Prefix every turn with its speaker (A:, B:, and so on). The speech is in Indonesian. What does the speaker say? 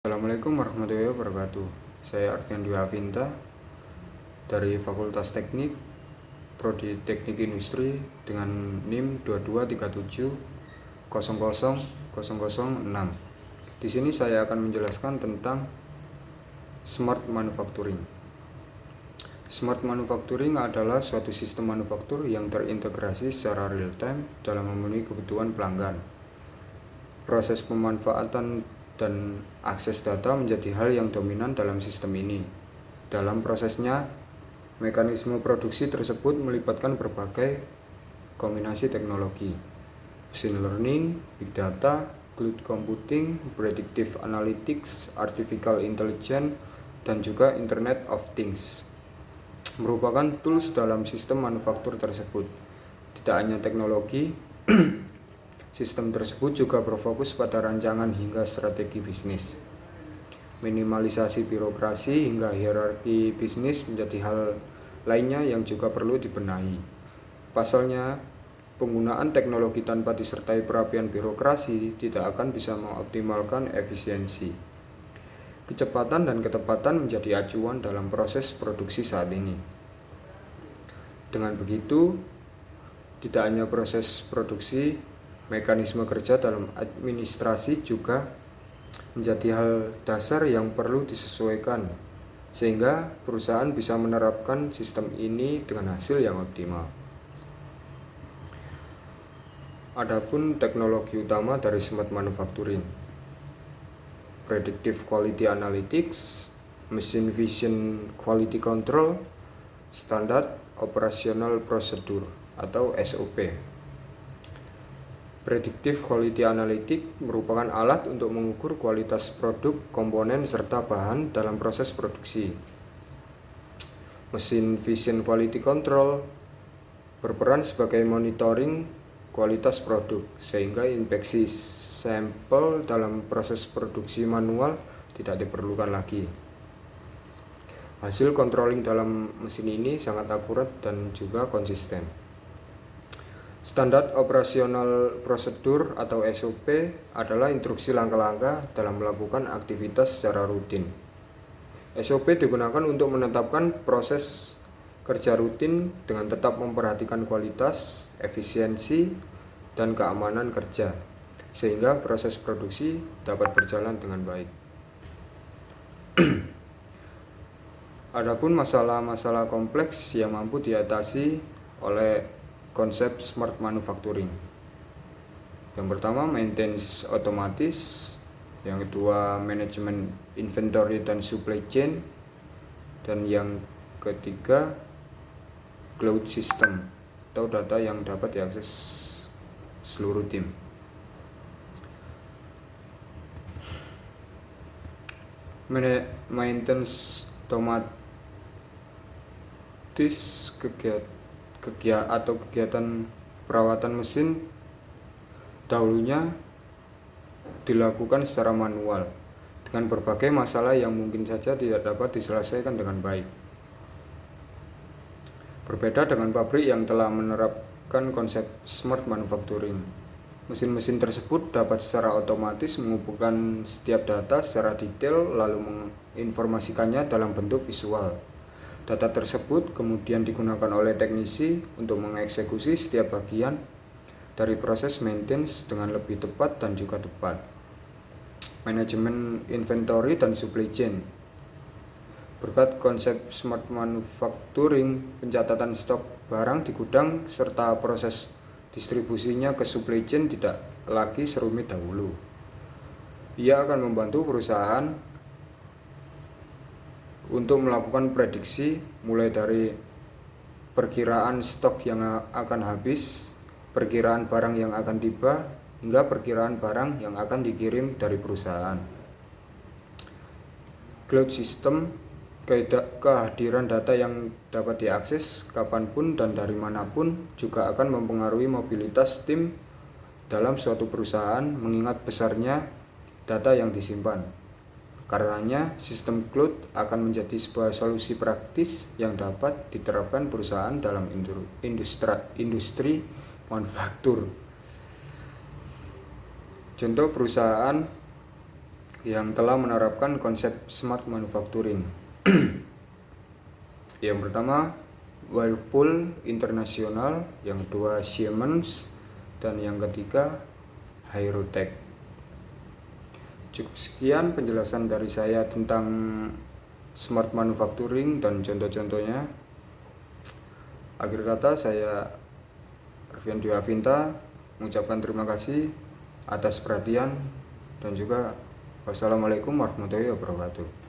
A: Assalamualaikum warahmatullahi wabarakatuh. Saya Arfian Dwi Avinta dari Fakultas Teknik Prodi Teknik Industri dengan NIM 2237000006. Di sini saya akan menjelaskan tentang Smart Manufacturing. Smart Manufacturing adalah suatu sistem manufaktur yang terintegrasi secara real time dalam memenuhi kebutuhan pelanggan. Proses pemanfaatan dan akses data menjadi hal yang dominan dalam sistem ini. Dalam prosesnya, mekanisme produksi tersebut melibatkan berbagai kombinasi teknologi, machine learning, big data, cloud computing, predictive analytics, artificial intelligence, dan juga Internet of Things. Merupakan tools dalam sistem manufaktur tersebut. Tidak hanya teknologi, sistem tersebut juga berfokus pada rancangan hingga strategi bisnis. Minimalisasi birokrasi hingga hierarki bisnis menjadi hal lainnya yang juga perlu dibenahi. Pasalnya, penggunaan teknologi tanpa disertai perapian birokrasi tidak akan bisa mengoptimalkan efisiensi. Kecepatan dan ketepatan menjadi acuan dalam proses produksi saat ini. Dengan begitu, tidak hanya proses produksi, mekanisme kerja dalam administrasi juga menjadi hal dasar yang perlu disesuaikan, sehingga perusahaan bisa menerapkan sistem ini dengan hasil yang optimal. Adapun teknologi utama dari Smart Manufacturing: Predictive Quality Analytics, Machine Vision Quality Control, Standard Operational Procedure atau SOP. Predictive Quality Analytics merupakan alat untuk mengukur kualitas produk, komponen, serta bahan dalam proses produksi. Machine Vision Quality Control berperan sebagai monitoring kualitas produk, sehingga inspeksi sampel dalam proses produksi manual tidak diperlukan lagi. Hasil controlling dalam mesin ini sangat akurat dan juga konsisten. Standar Operational Procedure atau SOP adalah instruksi langkah-langkah dalam melakukan aktivitas secara rutin. SOP digunakan untuk menetapkan proses kerja rutin dengan tetap memperhatikan kualitas, efisiensi, dan keamanan kerja, sehingga proses produksi dapat berjalan dengan baik. Adapun masalah-masalah kompleks yang mampu diatasi oleh konsep Smart Manufacturing. Yang pertama, maintenance otomatis. Yang kedua, manajemen inventory dan supply chain. Dan yang ketiga, cloud system atau data yang dapat diakses seluruh tim. Maintenance otomatis kegiatan perawatan mesin dahulunya dilakukan secara manual dengan berbagai masalah yang mungkin saja tidak dapat diselesaikan dengan baik. Berbeda dengan pabrik yang telah menerapkan konsep Smart Manufacturing, mesin-mesin tersebut dapat secara otomatis mengumpulkan setiap data secara detail lalu menginformasikannya dalam bentuk visual. Data tersebut kemudian digunakan oleh teknisi untuk mengeksekusi setiap bagian dari proses maintenance dengan lebih tepat dan juga tepat. Manajemen inventory dan supply chain. Berkat konsep Smart Manufacturing, pencatatan stok barang di gudang serta proses distribusinya ke supply chain tidak lagi serumit dahulu. Ia akan membantu perusahaan untuk melakukan prediksi mulai dari perkiraan stok yang akan habis, perkiraan barang yang akan tiba, hingga perkiraan barang yang akan dikirim dari perusahaan. Cloud system, kehadiran data yang dapat diakses kapanpun dan dari manapun juga akan mempengaruhi mobilitas tim dalam suatu perusahaan mengingat besarnya data yang disimpan. Karenanya, sistem cloud akan menjadi sebuah solusi praktis yang dapat diterapkan perusahaan dalam industri manufaktur. Contoh perusahaan yang telah menerapkan konsep smart manufacturing. Yang pertama Whirlpool International, yang kedua Siemens, dan yang ketiga Hyrotech. Cukup sekian penjelasan dari saya tentang smart manufacturing dan contoh-contohnya. Akhir kata, saya Arvian Dwi Avinta mengucapkan terima kasih atas perhatian dan juga wassalamualaikum warahmatullahi wabarakatuh.